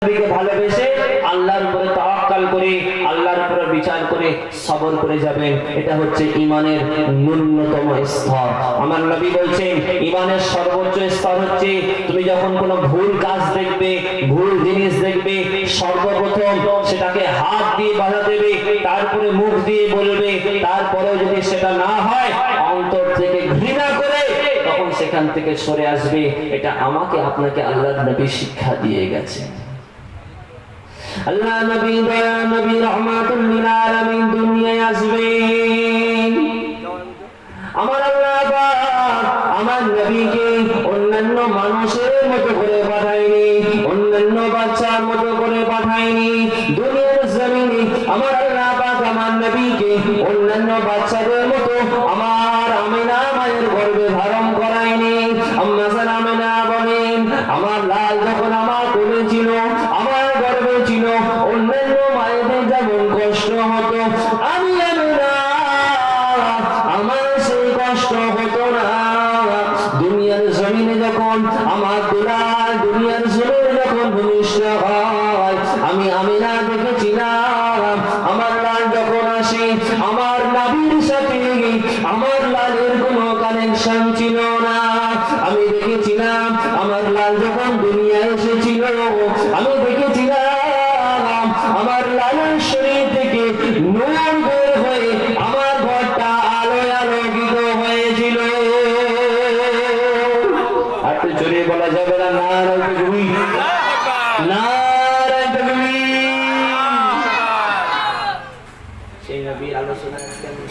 নবীকে ভালোবেসে আল্লাহর উপরে তাওয়াক্কাল করে আল্লাহর উপরে বিচার করে সবর করে যাবেন। এটা হচ্ছে ঈমানের ন্যূনতম স্তর। আমার নবী বলছেন ঈমানের সর্বোচ্চ স্তর হচ্ছে তুমি যখন কোনো ভুল কাজ দেখবে, ভুল জিনিস দেখবে, সর্বপ্রথম সেটাকে হাত দিয়ে বাধা দেবে, তারপরে মুখ দিয়ে বলবে, তারপরেও যদি সেটা না হয় অন্তর থেকে ঘৃণা করে তখন সেখান থেকে সরে আসবে। এটা আমাকে আপনাকে আল্লাহর নবী শিক্ষা দিয়ে গেছে। আল্লাহ নবী দয়া নবী রহমাতুল লিল আলামিন দুনিয়ায় আসবেন। আমার আল্লাহ পাক আমার নবীকে অন্যান্য মানুষের মতো করে পাঠায়নি, অন্যান্য বাচ্চার মতো করে পাঠায়নি। দুনিয়ার জমিনে আমার আল্লাহ পাক আমার নবীকে অন্যান্য বাচ্চাদের মতো আমার আমিনা মায়ের গর্ভে ধারণ করায়নি। আম্মা জান আমিনা বলেন আমার লাল যখন আমার কোলে ছিল, আমার গর্ভে ছিল, অন্যান্য মায়েদের যেমন কষ্ট হতো আমি আমিনা আমার সেই কষ্ট হতো না। দুনিয়ার জমিনে যখন আমার দুলাল দুনিয়ার জমিনে যখন ভূমিষ্ঠ হয় আমি আমিনা দেখেছিলাম আমার লাল যখন আসে আমার নবীর সাথে আমার লালের কোনো কানেকশন ছিল না। আমি দেখেছিলাম আমার লাল যখন দুনিয়ায় এসেছিল আমি দেখেছিলাম আমার লালের শরীর থেকে নূর বের হয়ে আমার ঘরটা আলোয় আলোকিত হয়েছিল। আর তো জোরে বলা যাবে না নারায়ে তাকবীর, নারায়ে তাকবীর। সেই নবীর আলোচনা আজকে আমি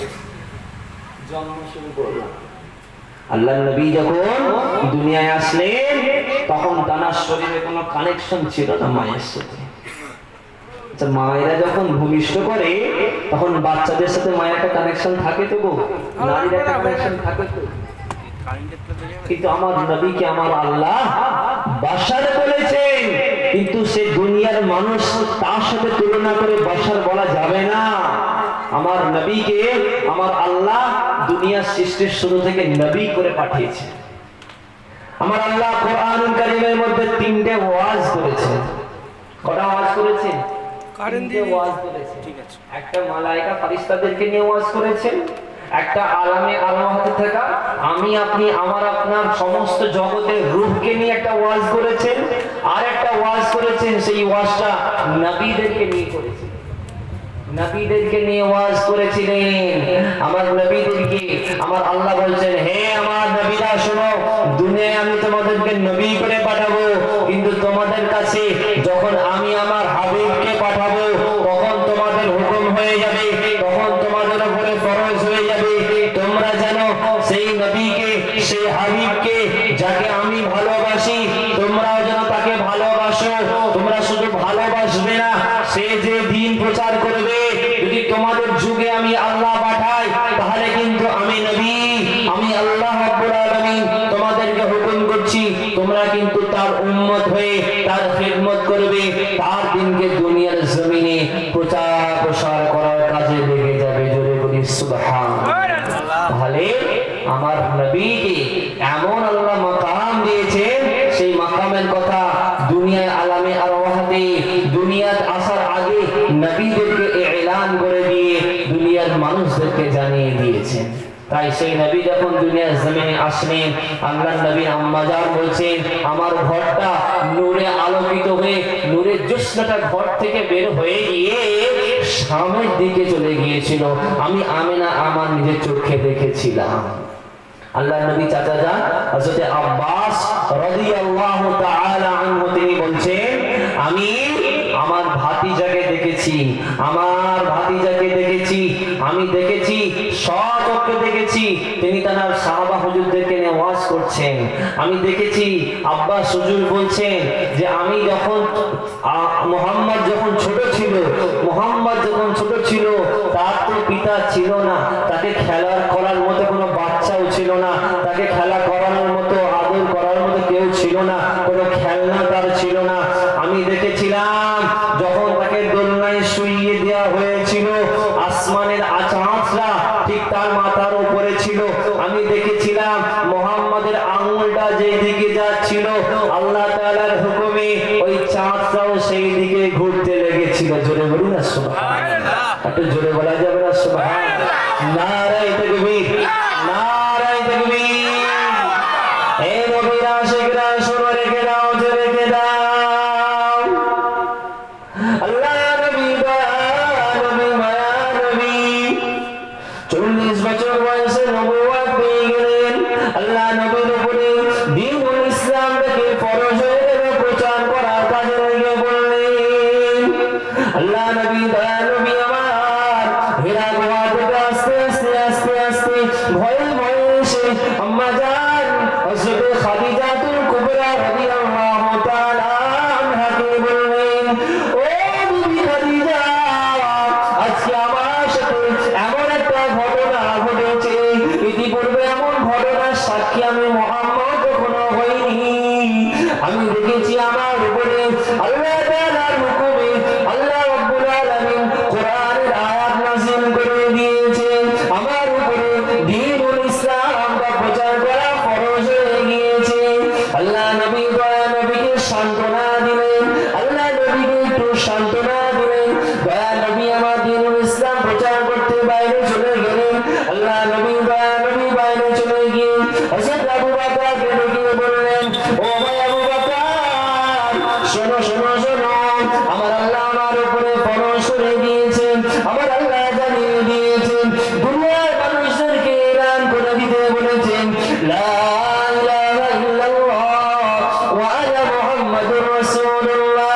জন্ম শুরু করলাম। আল্লাহ নবী যখন দুনিয়ায় আসলেন তখন তার শরীরে কোনো কানেকশন ছিল না মায়ের সাথে। মায়েরা যখন ভূমিষ্ঠ করে তখন বাচ্চাদের সাথে মায়ের একটা কানেকশন থাকে, তো গো নারীর একটা কানেকশন থাকে তো। কিন্তু আমার নবীকে আমার আল্লাহ বাশার বলেছেন, কিন্তু সে দুনিয়ার মানুষ, তার সাথে তুলনা করে বাশার বলা যাবে না। আমার নবীকে আমার আল্লাহ দুনিয়ার সৃষ্টির শুরু থেকে নবী করে পাঠিয়েছে। আমার আল্লাহ কোরআনুল কারীমের মধ্যে 3টে ওয়াজ করেছেন। কটা ওয়াজ করেছেন? ওয়াজ করেছেন। ঠিক আছে, একটা মালায়েকা ফেরেশতাদেরকে নিয়ে ওয়াজ করেছেন, একটা আলামে আরওয়াহতে থাকা আমি আপনি আমার আপনার সমস্ত জগতের রূহকে নিয়ে একটা ওয়াজ করেছেন, আর একটা ওয়াজ করেছেন সেই ওয়াজটা নবীদেরকে নিয়ে করেছেন। নবীদেরকে নিয়ে ওয়াজ করেছিলেন। আমার নবীদেরকে আমার আল্লাহ বলছেন হে আমার নবীরা শোনো, দুনিয়ায় আমি তোমাদেরকে নবী করে পাঠাবো, কিন্তু তোমাদের কাছে যখন আমি আমার হাবিবকে পাঠাবো তখন তোমাদের হুকুম হয়ে যাবে, তখন তোমাদের উপরে ফরজ হয়ে যাবে তোমরা যেন সেই নবীকে সেই হাবিবকে যাকে আমি ভালোবাসি তোমরাও যেন তাকে ভালোবাসো। তোমরা শুধু ভালোবাসবে না, সে যে দিন প্রচার করবে, যদি তোমাদের যুগে আমি আল্লাহ পাঠাই তাহলে কিন্তু আমি নবী, আমি আল্লাহ রাব্বুল আলামিন তোমাদেরকে হুকুম করছি তোমরা কিন্তু তার উম্মত হয়ে তার খিদমত করবে, তার দিনকে দুনিয়ার জমিনে প্রচার প্রসার করার কাজে লেগে যাবে। জোরে বলি সুবহানাল্লাহ। তাহলে আমার নবীকে এমন আল্লাহ মাকাম দিয়েছেন, সেই মাকামের কথা দুনিয়ায় আলামে আরওয়াহতে দুনিয়াতে আসার আগে নবীদেরকে এলান করে দিয়ে দুনিয়ার মানুষদেরকে জানিয়ে দিয়েছেন। তাই সেই নবী যখন দুনিয়ার জমিনে আসলেন আল্লাহর নবী আম্মা জান বলছেন আমার ঘরটা নূরে আলোকিত হয়ে নূরের জ্যোৎস্নাটা ঘর থেকে বের হয়ে গিয়ে সামনের দিকে চলে গিয়েছিল। আমি আমিনা আমার নিজের চোখে দেখেছিলাম। আল্লাহর নবী চাচা যান হযরত আব্বাস রাদিয়াল্লাহু তাআলা আনহু তিনি বলছেন আমি আমার ভাতিজাকে দেখেছি, আমার ভাতিজাকে দেখেছি, আমি দেখেছি সচক্ষে দেখেছি তিনি তার সাহাবা হুজুরদেরকে নিয়ে ওয়াজ করছেন। আমি দেখেছি আব্বাস হুজুর বলছেন যে আমি যখন মুহাম্মদ যখন ছোট ছিল, মুহাম্মদ যখন ছোট ছিল তার তো পিতা ছিল না, তাকে খেলা করার মতো কোনো বাচ্চাও ছিল না, তাকে খেলা করানোর মতো আদর করার মতো কেউ ছিল না, কোনো খেলনা তার ছিল না। আমি দেখেছিলাম যখন তাকে দোলনায় শুইয়ে দেওয়া হয়েছিল আসমানের চাঁদটা ঠিক তার মাথার উপরে ছিল। আমি দেখেছিলাম মুহাম্মাদের আঙ্গুলটা যেদিকে যাচ্ছিল আল্লাহ তাআলার হুকুমে ওই চাঁদটাও সেই দিকে ঘুরতে লেগেছিল। জোরে বলি না সুবহানাল্লাহ, একটু জোরে বলা যাবে না সুবহানাল্লাহ? নারায়ে তাকবীর, নারায়ে তাকবীর। এই নবীর আশিকরা শুনে রেখে দাও, জোরে রেখে দাও। আল্লাহ নবী নবী মায়া নবী 40 বছর বয়সে নবুয়ত পেয়ে গেলেন। আল্লাহ নবীর উপরে দ্বীনুল ইসলামকে ফরজ হয়ে গেল, প্রচার করার কাজে লেগে পড়লেন। আল্লাহ নবী নবী আমার হীরা গুহা থেকে আস্তে আস্তে আস্তে আস্তে ভয়ে ভয়ে এসে আম্মা জান হযরত খাদিজাতুল কুবরা রাদিয়াল্লাহু তাআলা আনহাকে বললেন, ও বিবি খাদিজা, আজকে আমার সাথে এমন একটা ঘটনা ঘটেছে, ইতিপূর্বে এমন ঘটনার সাক্ষী আমি মুহাম্মদ কখনো হইনি। আমি দেখেছি আমার উপরে আল্লাহ তাআলার হুকুমে আল্লাহ রাব্বুল আলামিন কোরআনের আয়াত নাযিল করে দিয়েছেন, আমার উপরে দ্বীনুল ইসলামটা প্রচার করা ফরজ হয়ে গিয়েছে। আল্লাহ নবী দয়া নবীকে সান্ত্বনা দিলেন, আল্লাহ নবীকে একটু সান্ত্বনা দিলেন। দয়া নবী আমার দ্বীনুল ইসলাম প্রচার করতে বাইরে চলে গেলেন। আল্লাহ নবী দয়া নবী বাইরে চলে গিয়ে হযরত আবু বকরকে ডেকে বললেন, ও ভাই আবু বকর, শোনো শোনো শোনো, আমার আল্লাহ আমার উপরে ফরজ করে দিয়েছেন, আমার আল্লাহ জানিয়ে দিয়েছেন, দুনিয়ার মানুষদেরকে এলান করে দিতে বলেছেন, লা ইলাহা ইল্লাল্লাহ ওয়া আনা মুহাম্মাদুর রাসূলুল্লাহ।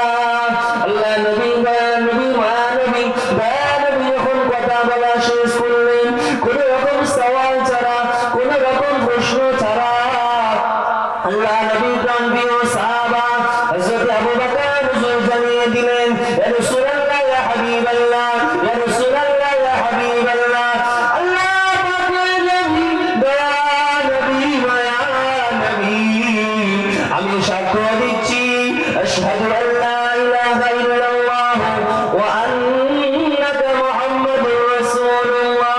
আল্লাহ নবী দয়া নবী মায়া নবী দয়া নবী যখন কথা বলা শেষ করলেন, কোন রকম সওয়াল ছাড়া, কোন রকম প্রশ্ন ছাড়া, আল্লাহ নবী প্রাণপ্রিয় সাহাবা হযরত আবু বকর হুজুর জানিয়ে দিলেন, ইয়া রাসূলুল্লাহ ইয়া হাবিবাল্লাহ, ইয়া রাসূলুল্লাহ ইয়া হাবিবাল্লাহ, আল্লাহ পাকের নবী দয়া নবী মায়া নবী, আমি সাক্ষ্য দিচ্ছি, আশহাদু আল্লা ইলাহা ইল্লাল্লাহ ওয়া আন্নাকা মুহাম্মাদুর রাসূলুল্লাহ।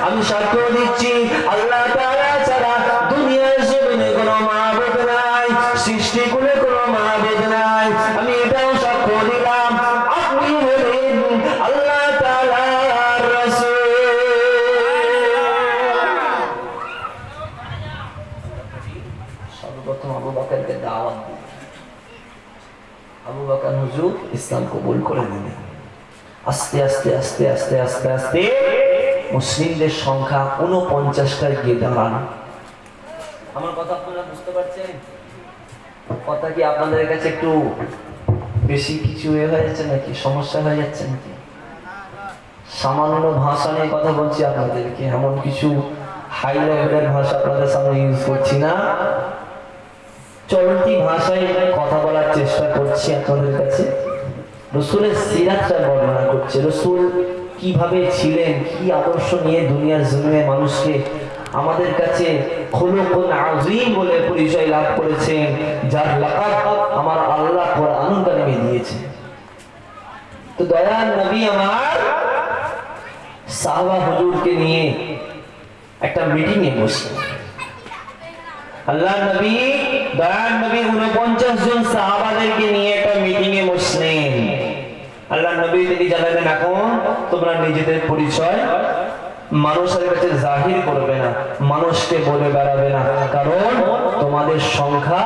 আমি সাক্ষ্য দিচ্ছি আল্লাহ তাআলা ছাড়া দুনিয়ার জমিনে কোনো মাবুদ নাই, সৃষ্টিকুলে কোনো মাবুদ নাই। আমি এটাও সাক্ষ্য দিলাম আপনি হলেন আল্লাহ তাআলার রাসূল। সর্বপ্রথম আবু বকরকে দাওয়াত দিলেন, আবু বকর হুজুর ইসলাম কবুল করে নিলেন। আস্তে আস্তে আস্তে আস্তে আস্তে আস্তে মুসলিমদের সংখ্যা 49টায় গিয়ে দাঁড়ানো। আমার কথা আপনারা বুঝতে পারছেন? কথা কি আপনাদের কাছে একটু বেশি কিছু হয়ে যাচ্ছে নাকি, সমস্যা হয়ে যাচ্ছে নাকি? সামান্য ভাষা নিয়ে কথা বলছি আপনাদেরকে, এমন কিছু হাই লেভেলের ভাষা আপনাদের সামনে ইউজ করছি না, চলতি ভাষায় কথা বলার চেষ্টা করছি আপনাদের কাছে। রাসূলের সিরাতটা বর্ণনা করছে, রাসূল কিভাবে ছিলেন, কি আদর্শ নিয়ে দুনিয়ার জমিনে মানুষকে আমাদের কাছে খুলুকুন আযীম বলে পরিচয় লাভ করেছেন, যার লাকাব আমার আল্লাহ কোরআনুল কারীমে দিয়েছে। তো দয়ার নবী আমার সাহাবা হুজুরকে নিয়ে একটা মিটিং এ বসলেন। আল্লাহ নবী দয়ার নবী 49 জন সাহাবাদেরকে নিয়ে একটা মিটিং এ বসলেন। আল্লাহ নবী তিনি জানালেন, এখন তোমরা নিজেদের পরিচয় মানুষের কাছে জাহির করবে না, মানুষকে বলে বেড়াবে না, কারণ তোমাদের সংখ্যা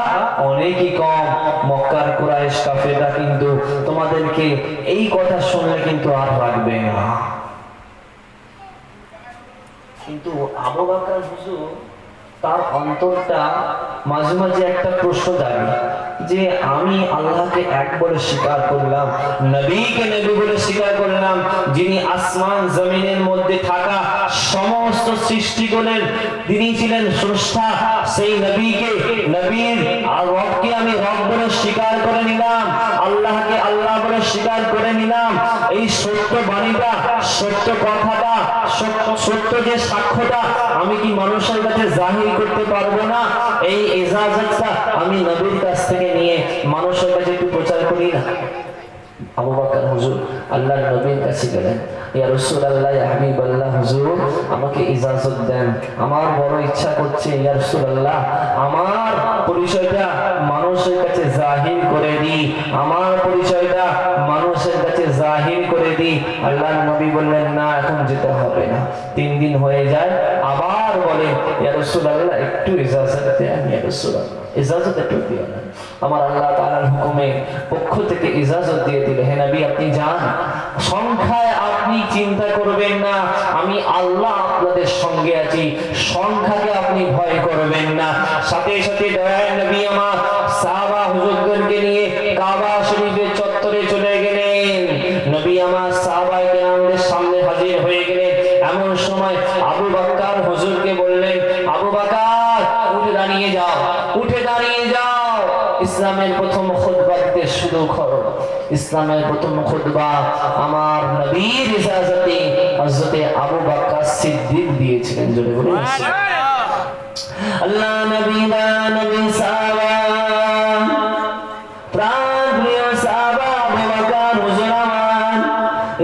অনেকই কম। মক্কার কুরাইশ কাফেররা কিন্তু তোমাদেরকে এই কথা শুনলে কিন্তু আর রাখবে না। কিন্তু আবু বকর হুজুর তার অন্তরটা মাঝে মাঝে একটা প্রশ্ন জাগে যে আমি আল্লাহকে এক বলে স্বীকার করলাম, নবীকে নবী বলে স্বীকার করলাম, যিনি আসমান জমিনের মধ্যে থাকা সমস্ত সৃষ্টিগুলোর তিনি ছিলেন স্রষ্টা, সেই নবীকে নবীর আর রবকে আমি রব বলে স্বীকার করে নিলাম, আল্লাহকে আল্লাহ বলে স্বীকার করে নিলাম। এই সত্য বাণীটা, সত্য কথাটা, সত্য যে সাক্ষ্যটা আমি কি মানুষের কাছে জাহির করতে পারবো না? এই ইজাজতটা আমি নবীর কাছ থেকে নিয়ে মানুষের কাছে একটু প্রচার করি না? আবু বকর হুজুর আল্লাহর নবীর কাছে গেলেন, ইয়া রাসূলুল্লাহ, ইয়া হাবিবাল্লাহ, হুজুর আমাকে ইজাজত দেন, আমার বড় ইচ্ছা করছে ইয়া রাসূলুল্লাহ আমার পরিচয়টা মানুষের কাছে জাহির করে দিই, আমার পরিচয়টা মানুষের কাছে জাহির করে দিই। আল্লাহর নবী বললেন না, এখন যেতে হবে না। 3 দিন হয়ে যায়, আবার বলেন ইয়া রাসূলুল্লাহ একটু ইজাজত দেন, ইয়া রাসূলুল্লাহ ইজাজত একটু দিও না। আমার আল্লাহ তাআলার হুকুমে পক্ষ থেকে ইজাজত দিয়ে দিলে, হে নবী আপনি যান, সংখ্যায় আপনি চিন্তা করবেন না, আমি আল্লাহ আপনাদের সঙ্গে আছি, সংখ্যাকে আপনি ভয় করবেন না। সাথে সাথে দয়ার নবী আমার সাহাবা হুজুরদেরকে নিয়ে কাবা শরীফের চত্বরে চলে গেলেন। নবী আমার সাহাবায়ে কেরামদের সামনে হাজির হয়ে গেলেন। এমন সময় আবু বকর হুজুরকে বললেন, আবু বকর উঠে দাঁড়িয়ে যাও, উঠে দাঁড়িয়ে যাও। ইসলামের প্রথম খুতবা দিতে শুরু করো। ইসলামের প্রথম খুতবা আমার নবীর ইজাজতে হযরত আবু বকর সিদ্দিক দিয়েছিলেন। জোরে বলুন আল্লাহ নবী না নবী সাহাবা প্রাণপ্রিয় সাহাবা আবু বকর হুজুর আমার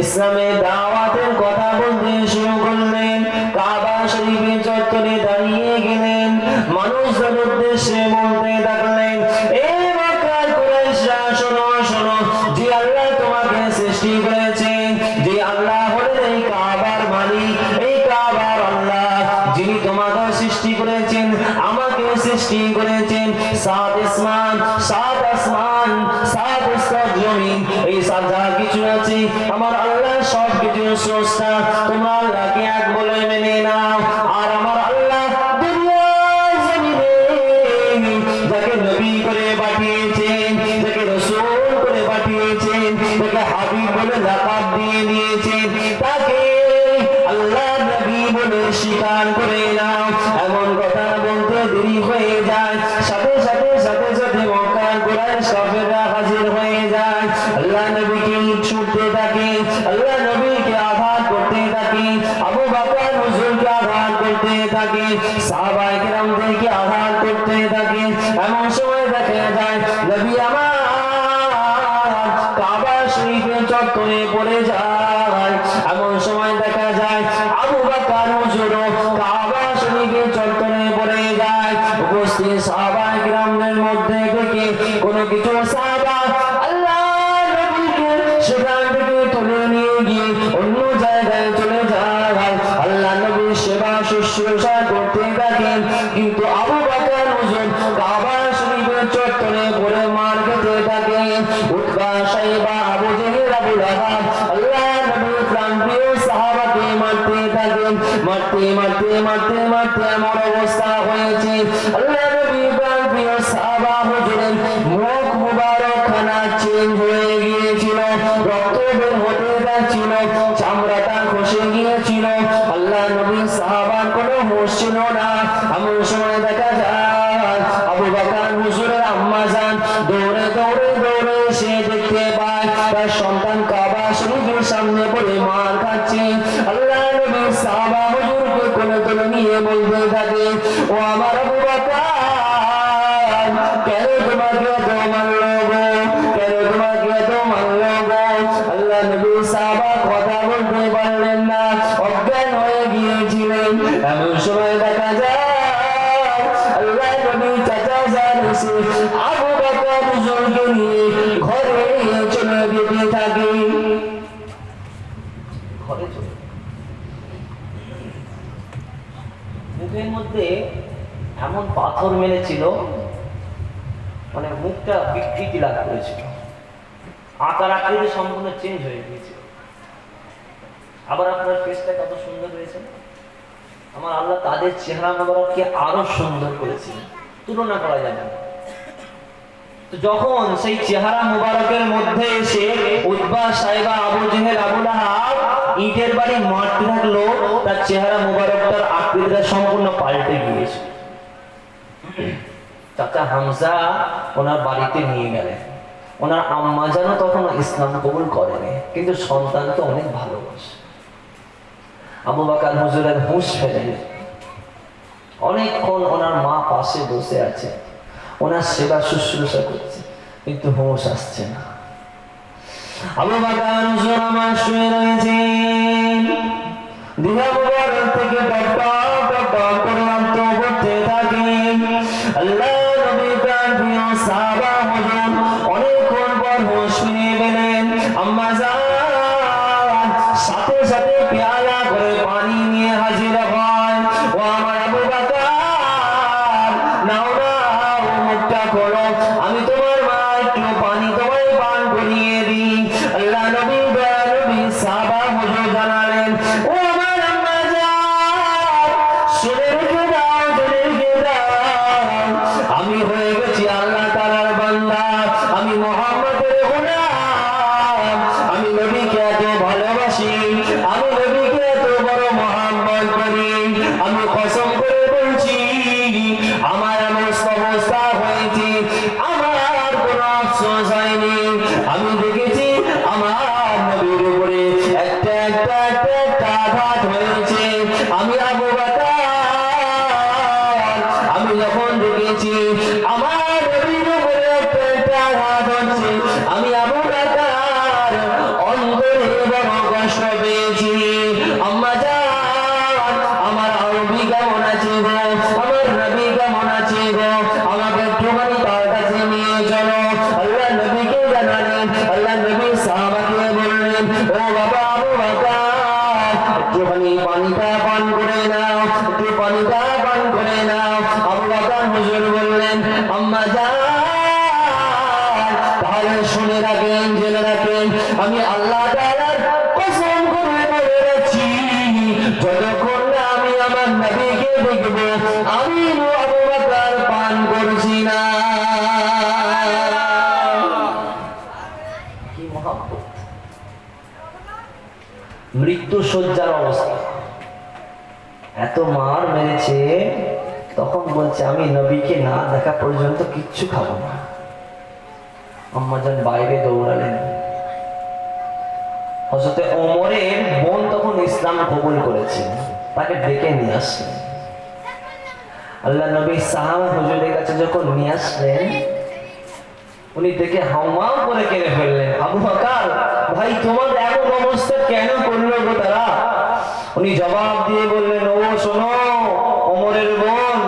ইসলামের দাওয়াতের কথা বলতে শুরু করলেন। কাবা শরীফের চত্বরে দাঁড়িয়ে গেলেন, মানুষদের উদ্দেশ্যে বলতে থাকলেন, এ মক্কার কুরাইশরা শোনো শোনো, যে আল্লাহ তোমাকে সৃষ্টি করেছেন, যে আল্লাহ হলেন এই কাবার মালিক, এই কাবার আল্লাহ, যিনি তোমাকে সৃষ্টি করেছেন, আমাকে সৃষ্টি করেছেন, 7 আসমান 7 আসমান 7 স্তর জমিন, এই 7 যা কিছু আছে আমার আল্লাহ সব কিছু স্রষ্টা। তোমরা আল্লাহকে এক বলে মেনে নাও। আর আমার আল্লাহ দুনিয়ার জমিনে যাকে নবী করে পাঠিয়েছেন, যাকে রাসূল করে পাঠিয়েছেন, যাকে হাবিব বলে লাকাব দিয়ে দিয়েছেন, তাকে আল্লাহ নবী বলে স্বীকার করে নাও। এমন কথা বলতে দেরি হয়ে যায়, সাথে সাথে মক্কার কুরাইশ কাফেররা হাজির হয়ে যায়। আল্লাহ নবীকে ছুটতে থাকে, আল্লাহ নবীকে আঘাত করতে থাকে, আবু বকর হুজুরকে আঘাত করতে থাকে, সাহাবায়ে কেরামদেরকে আঘাত করতে থাকে। এমন সময় দেখা যায় নবী আমার কাবা শরীফের চত্বরে পড়ে যায়। এমন সময় দেখা যায় আবু বকর হুজুর কাবা শরীফের চত্বরে পড়ে যায়। উপস্থিত সাহাবায়ে কেরামদের মধ্যে থেকে কোনো কিছু সাহাবা আল্লাহ নবীকে সেখান থেকে তুলে নিয়ে গিয়ে অন্য জায়গায় চলে যায়। আল্লাহ নবী সেবা শুশ্রূষা করতে থাকেন, কিন্তু আবু বকর হুজুর কাবা শরীফের চত্বরে পড়ে মার খেতে থাকেন। উতবা সাইবা আবু জেহেল আবু লাহাব আল্লাহ নবীর প্রাণপ্রিয় সাহাবাকে মারতে থাকেন। মারতে এমন অবস্থা হয়েছে আল্লাহ নবীর প্রাণপ্রিয় সাহাবা হুজুরের মুখ মুবারক খানা চেঞ্জ হয়ে গিয়েছিল, রক্ত বের হতে যাচ্ছিল, চামড়াটা খসে গিয়েছিল। আল্লাহ নবীর সাহাবার কোনো হুঁশ ছিল না। এমন সময় দেখা যায় আবু বকর হুজুরের আম্মা জান দৌড়ে সে দেখতে পায় তার সন্তান কাবা শরীফের সামনে পড়ে মার খাচ্ছে। আল্লাহ নবীর সাহাবা হুজুরকে কোলে তুলে নিয়ে বলতে থাকে, ও আমার আবু বকর, কেন তোমাকে এত মারলো গো, কেন তোমাকে এত মারলো গো? আল্লাহ নবীর সাহাবা কথা বলতে পারলেন না, অজ্ঞান হয়ে গিয়েছিলেন। এমন সময় দেখা যায় আল্লাহ নবীর চাচা জান এসে আবু বকর হুজুরকে নিয়ে ঘরে চলে যেতে থাকে। ঘরে চলে মুখের মধ্যে এমন পাথর মেরেছিল, মানে মুখটা বিকৃতি লাভ করেছিল, আকার আকৃতি সম্পূর্ণ চেঞ্জ হয়ে গিয়েছিল। আবার আপনার ফেসটা কত সুন্দর হয়েছে, আমার আল্লাহ তাদের চেহারা মোবারককে আরো সুন্দর করেছিলেন, তুলনা করা যাবে না। তো যখন সেই চেহারা মোবারকের মধ্যে এসে উতবা সাইবা আবু জেহেল আবু লাহাব ইটের বাড়ি মারতে থাকলো, তার চেহারা মোবারকটার আকৃতিটা সম্পূর্ণ পাল্টে গিয়েছে। চাচা হামজা ওনার বাড়িতে নিয়ে গেলেন। ওনার আম্মা জানো তখন ইসলাম কবুল করেনি, কিন্তু সন্তান তো অনেক ভালোবাসে। আবু বকর হুজুরের হুঁশ ফেরেন, অনেকক্ষণ ওনার মা পাশে বসে আছে, ওনার সেবা শুশ্রূষা করছে, কিন্তু হুঁশ আসছে না। আবু বকর হুজুর আমার শুয়ে রয়েছেন, দিহা মুবারক থেকে টপ করে রক্ত পড়তে থাকে। আল্লাহ নবী প্রাণ প্রিয় সাহাবা হুজুর অনেকক্ষণ পর হুঁশ ফিরে পেলেন। আম্মা জান সাথে সাথে পেয়ালা করে পানি নিয়ে হাজির হয়। ও আমার আবু বকর, নাও নাও মুখটা খোলো, আমি তোমার মা একটু পানি তোমায় পান করিয়ে দিই। আল্লাহ নবী সাহাবা হুজুর জানালেন, ও আমার আম্মা জান, শুনে রেখে দাও, জেনে রেখে দাও, আমি হয়ে গেছি আল্লাহ তাআলার বান্দা, আমি মুহাম্মদের গোলাম, আমি নবীকে এত ভালোবাসি, আমি নবীকে এত বড় মুহাম্মদ করি, আমি কসম করে বলছি আমার অবস্থা হয়েছে, আমার কোনো আফসোস হয়নি। আমি দেখেছি আমার নবীর উপরে একটা আঘাত হয়েছে। আমি আবু বকর, আমি যখন দেখেছি আমার নবীর উপরে একটা আঘাত হচ্ছে, আমি আবু বকর অন্তরে বড় কষ্ট পেয়েছি। আম্মা জান, আমার নবী কেমন আছে গো, আমার নবী কেমন আছে গো, আমাকে একটুখানি তার কাছে নিয়ে চলো। আল্লাহ নবীকে জানালেন, আল্লাহ নবী সাহাবাকে বললেন, ও বাবা আবু বকর, একটুখানি পানিটা পান করে নাও, একটু পানিটা পান করে নাও। আবু বকর হুজুর বললেন, আম্মা জান, তাহলে শুনে রাখেন, জেনে রাখেন, আমি আল্লাহ তাআলার কসম করে বলে যাচ্ছি, যতক্ষণ না আমি আমার নবীকে দেখব, আমি আবু বকর পান করছি না। কি মহব্বত! মৃত্যু শয্যার অবস্থা, এত মার মেরেছে, তখন বলছে আমি নবীকে না দেখা পর্যন্ত কিচ্ছু খাবো না। আম্মাজান বাইরে দৌড়ালেন। হযরতে ওমরের বোন তখন ইসলাম কবুল করেছে, তাকে ডেকে নিয়ে আসলেন। আল্লাহ নবী সাহাবা হুজুরের কাছে যখন নিয়ে আসলেন, উনি দেখে হাউমাউ করে কেঁদে ফেললেন। আবু বকর, ভাই তোমার এমন অবস্থা কেন করলো গো তারা? উনি জবাব দিয়ে বললেন, ও শোনো ওমরের বোন,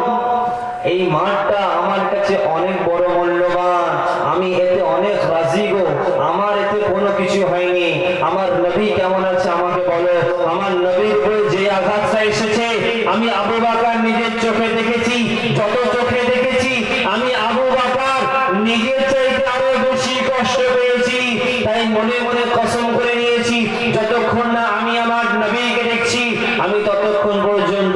এই মাঠটা আমার কাছে অনেক বড় মূল্যবান, আমি এতে অনেক রাজি গো, আমার এতে কোনো কিছু হয়নি। আমার নবী কেমন আছে আমাকে বলো, আমার নবীর উপরে যে আঘাতটা এসেছে আমি আবু বকর নিজের চোখে দেখেছি, যত চোখে দেখেছি আমি আবু বকর নিজের চাইতে আরো বেশি কষ্ট পেয়েছি। তাই মনে মনে কসম করে নিয়েছি, যতক্ষণ না আমি আমার নবীকে দেখছি, আমি ততক্ষণ পর্যন্ত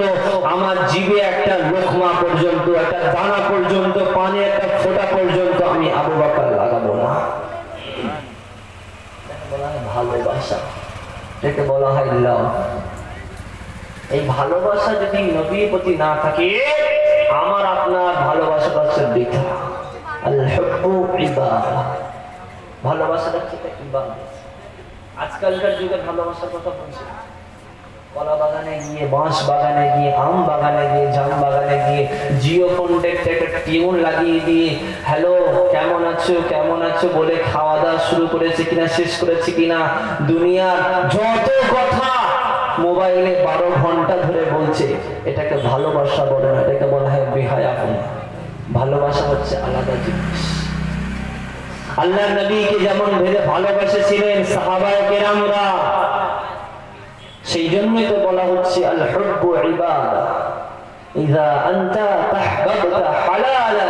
আমার জিভে একটা লোকমা পর্যন্ত, একটা দানা পর্যন্ত, পানি একটা ফোঁটা পর্যন্ত আমি আবু বকর লাগাবো না। বলা হয় ভালোবাসা, এটাকে বলা হয় লাভ। এই ভালোবাসা যদি নবীর প্রতি না থাকে, আমার আপনার ভালোবাসাটা হচ্ছে বৃথা। আল হুব্বু ইবাদাহ, ভালোবাসাটা হচ্ছে ইবাদত। আজকালকার যুগে ভালোবাসার কথা বলছে, কলা বাগানে গিয়ে, বাঁশ বাগানে গিয়ে, আম বাগানে গিয়ে, জাম বাগানে গিয়ে জিও কন্ট্যাক্ট একটা টিউন লাগিয়ে দিয়ে হ্যালো কেমন আছো কেমন আছো বলে খাওয়া দাওয়া শুরু করেছে কিনা, শেষ করেছে কিনা, দুনিয়ার যত কথা মোবাইলে 12 ঘন্টা ধরে বলছে, এটাকে ভালোবাসা বলে না, এটাকে বলা হয় বেহায়াপন। ভালোবাসা হচ্ছে আলাদা জিনিস। আল্লাহ নবীকে যেমন ভেবে ভালোবাসেছিলেন সাহাবায়ে কেরামরা, সেই জন্যই তো বলা হচ্ছে আল হুব্বু ইবাদাহ। ইযা আনতা তাহবাবতা হালালা,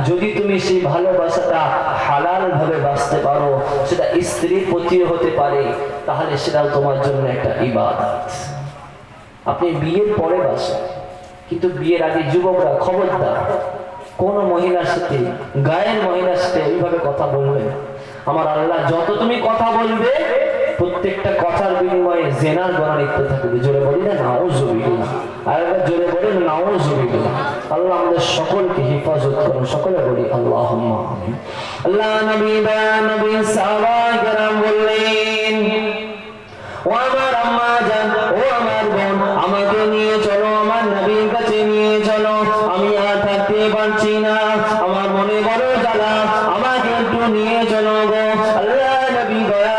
যদি তুমি সেই ভালোবাসাটা হালাল ভাবে বাঁচতে পারো, সেটা স্ত্রীর প্রতিও হতে পারে, তাহলে সেটাও তোমার জন্য একটা ইবাদত। আপনি বিয়ের পরে বাসেন, কিন্তু বিয়ের আগে যুবকরা খবরদার কোন মহিলার সাথে, গায়ের মহিলার সাথে এইভাবে কথা বলবে না। আমার আল্লাহ যত তুমি কথা বলবে, প্রত্যেকটা কথার বিনিময়ে জেনার গণা লিখতে থাকবে। জোরে বলি না নাউযুবিল্লাহ, আর একবার জোরে বলি নাউযুবিল্লাহ। আল্লাহ আমাদের সকলকে হেফাজত করুন, সকলে বলি আল্লাহুম্মা আমিন। আল্লাহ নবী সাহাবায়ে কেরাম বললেন, ও আমার আম্মা জান, ও আমার বোন, আমাকে নিয়ে চলো, আমার নবীর কাছে নিয়ে চলো, আমি আর থাকতে পারছি না, আমার মনে বড় জ্বালা, আমাকে একটু নিয়ে চলো গো। আল্লাহ নবী দয়া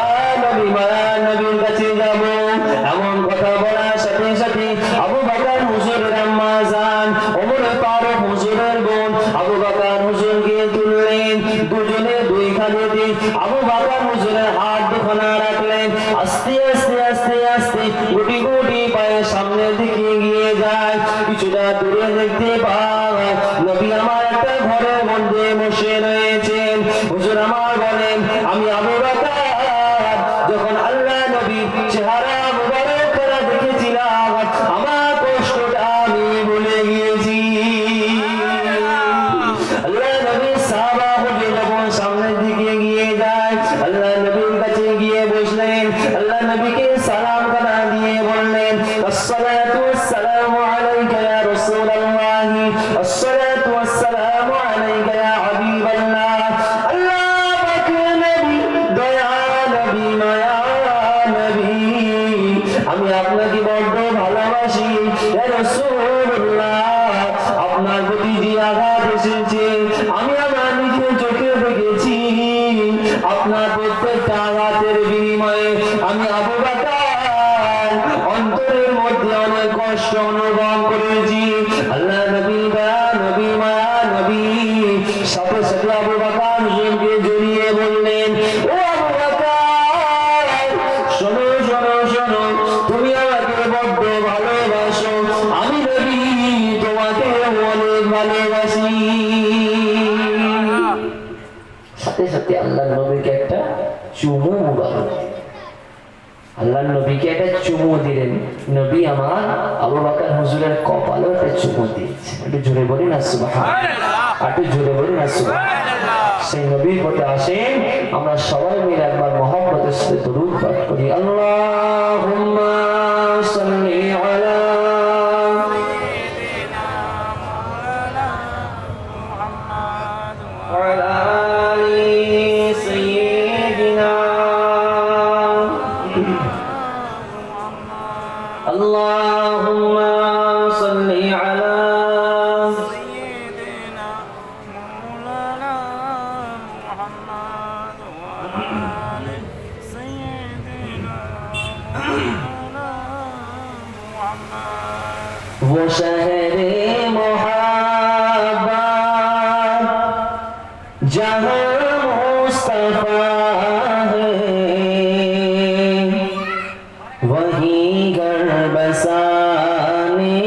হুজুরের হাত দুখানা রাখলেন, আস্তে আস্তে আস্তে আস্তে গুটি গুটি পায়ে সামনের দিকে এগিয়ে যায়। কিছুটা দূরে দেখতে পায় নবী আমার একটা ঘরের মধ্যে বসে রয়েছেন। হুজুর আমার বলেন, আমি আবু বকর যখন আল্লাহ নবীর চেহারা মুবারক করা দেখেছিলাম, আমার কষ্টটা আমি ভুলে গিয়েছি। আল্লাহ নবীর সাহাবা হুজুর যখন সামনের দিকে এগিয়ে যায়, আল্লাহ নবীর কাছে গিয়ে বসলেন। আল্লাহ নবীকে সালাম করা দিয়ে বললেন, আসসালাতু ওয়াসসালামু আলাইকা ইয়া রাসূলুল্লাহ, আসসালাতু ওয়াসসালামু আলাইকা ইয়া হাবিবাল্লাহ। আল্লাহ পাকের নবী, দয়া নবী, মায়া নবী, আমি আপনাকে বড্ড ভালোবাসি ইয়া রাসূলুল্লাহ। আপনার প্রতি যে আঘাত এসেছে আমি আমার নিজের চোখে দেখেছি। আপনার প্রত্যেকটা আঘাতের বিনিময়ে আমি আবু বকর অন্তরের মধ্যে অনেক কষ্ট অনুভব করেছি। আল্লাহ নবী, দয়া নবী, মায়া নবী, সাথে সাথে আবু বকর হুজুরকে জড়িয়ে বললেন, ও আবু বকর, শোনো শোনো শোনো, তুমি আমাকে বড্ড ভালোবাসো, আমি নবী তোমাকে অনেক ভালোবাসি। সাথে সাথে আল্লাহ নবীকে একটা চুমু মুবারক, আল্লাহ নবীকে একটা চুমু দিলেন। নবী আমার আবু বকর হুজুরের কপালে একটা চুমু দিয়েছে। একটু জোরে বলি না সুবহানাল্লাহ, একটু জোরে বলি না সুবহানাল্লাহ। সেই নবীর প্রতি আসেন আমরা সবাই মিলে একবার মহব্বতের সাথে দরুদ পাঠ করি। আল্লাহুম্মা সাল্লি আলা اللهم صل على سيدنا مولانا محمد وعلى سيدنا مولانا محمد वो शहर मोहब्बत जहाँ मुस्तफा है वहीं घर बसाने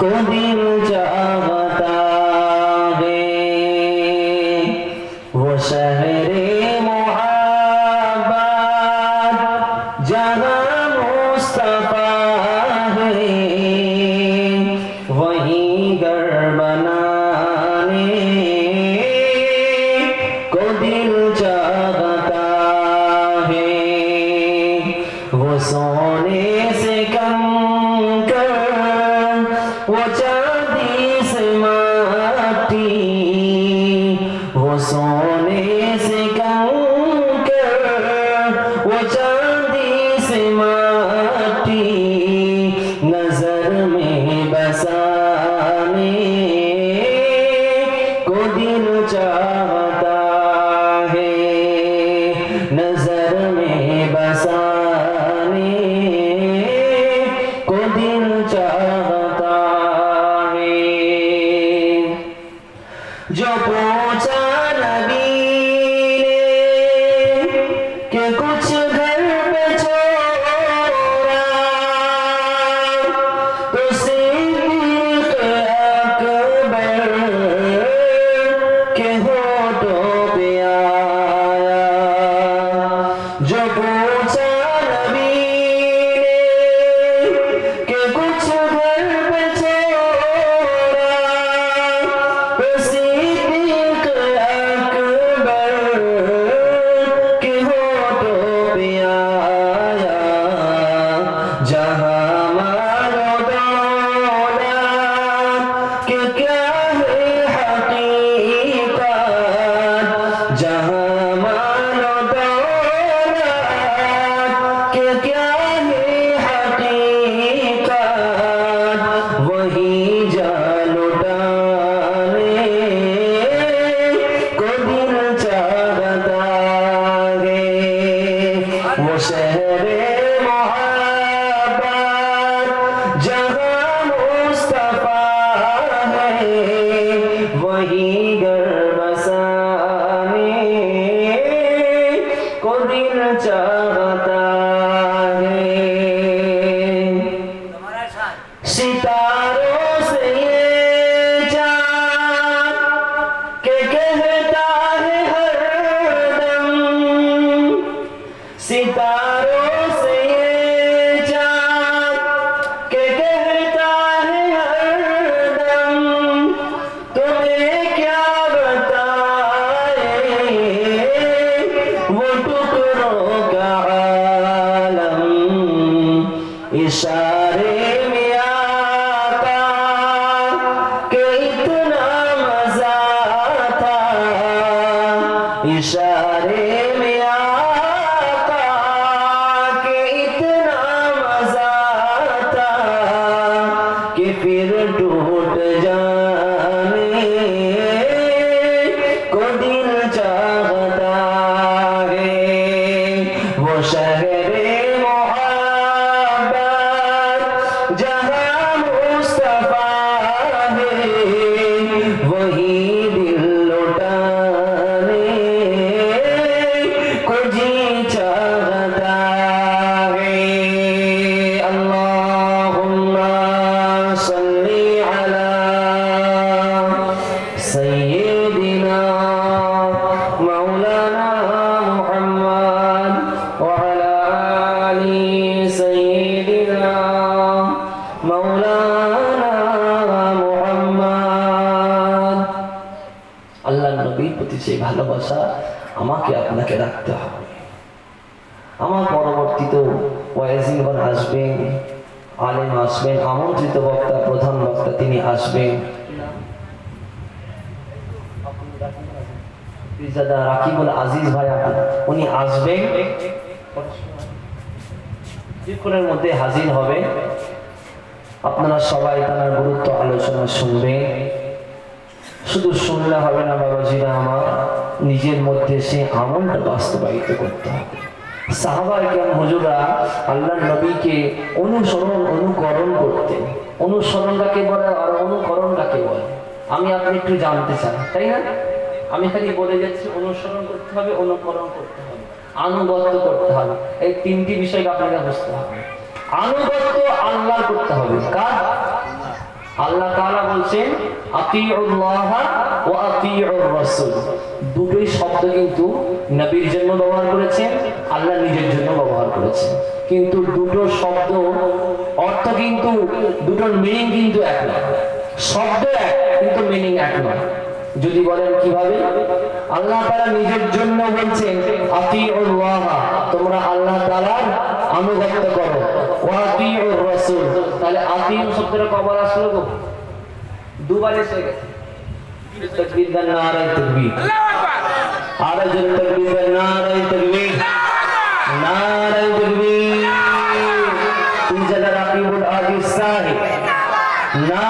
को दिल चाहता है। वो शहर मोहब्बत जहाँ मुस्तफा है वहीं घर बनाने को दिल चाहता है। वो सोने से कम कर, वो चांदी से माटी, वो सोने से कम कर, वो चांदी से माटी, नजर में बसाने को दिल चाहता है। नजर में बसाने को दिल चाहता है। जो पूछा नबी ने कि कुछ घर पे छोड़ा, तो सिद्दीक़ अकबर के होठों पे आया। जो पूछा नबी ने कि कुछ घर पे छोड़ा, तो सिद्दीक़ अकबर के होठों पे आया। जहाँ मारो दौलत कि क्या है हकीकत, जहाँ मारो दौलत कि क्या है हकीकत, वही जा लुटाने को दिल चाहता है। वो शहर मोहब्बत जहाँ मुस्तफा है वही घर बसाने को दिल चाहता है। सितारों से ये चाँद के कहता है हरदम, सितारों से ये चाँद के कहता है हरदम, तुम्हें क्या बताए वो टुकड़ों का आलम, इशारे में आका के इतना मजा था, इशारे में आका के इतना मजा था कि फिर टूट जाने को दिल चाहता है। वो शहरे मोहब्बत जहाँ मुस्तफा है, वही दिल लुटाने को जी चाहता है। अल्लाहुम्मा सल्ली अला सय्यिदिना मौलाना मुहम्मद व अला आलि सय्यिदिना मौलाना मुहम्मद। আল্লাহ নবীর প্রতি সেই ভালোবাসা আমাকে আপনাকে রাখতে হবে। আমার পরবর্তীতে ওয়াইজিগণ আসবেন, আলেম আসবেন, আমন্ত্রিত বক্তা প্রধান বক্তা তিনি আসবেন। পিরজাদা রাকিবুল আজিজ ভাই উনি আসবেন, কিছুক্ষণের মধ্যে হাজির হবে। আপনারা সবাই তার গুরুত্ব আলোচনা শুনবেন। শুধু শুনলে হবে না বাবাজিরা আমার, নিজের মধ্যে সে আমলটা বাস্তবায়িত করতে হবে। সাহাবায়ে কেরাম হুজুররা আল্লাহর নবীকে অনুসরণ অনুকরণ করতেন। অনুসরণ কাকে বলে আর অনুকরণ কাকে বলে আমি আপনি একটু জানতে চান, তাই না? আমি খালি বলে যাচ্ছি অনুসরণ করতে হবে, অনুকরণ করতে হবে, আনুগত্য করতে হবে। এই তিনটি বিষয় আপনাকে বুঝতে হবে। আনুগত্য আল্লাহর করতে হবে। কার? আল্লাহ তাআলা বলছেন আতিউল্লাহ ওয়া আতিউর রাসূল। দুটোই শব্দ কিন্তু নবীর জন্য ব্যবহার করেছেন, আল্লাহ নিজের জন্য ব্যবহার করেছেন। কিন্তু দুটো শব্দ অর্থ কিন্তু দুটোর মিনিং কিন্তু এক নয়। শব্দ এক কিন্তু মিনিং এক নয়। যদি বলেন কিভাবে? আল্লাহ তাআলা নিজের জন্য বলছেন আতিউল্লাহ, তোমরা আল্লাহ তাআলার আনুগত্য করো, ওয়া আতিউর রাসূল। তাহলে আতিউ শব্দটা কবার আসলো গো? দুবার এসে গেছে। তাকবীর দেন, নারায়ে তাকবীর, আল্লাহু আকবার। আর জোরে তাকবীর দেন, নারায়ে তাকবীর, নারায়ে তাকবীর। পিরজাদা রাকিবুল আজিজ সাহেব না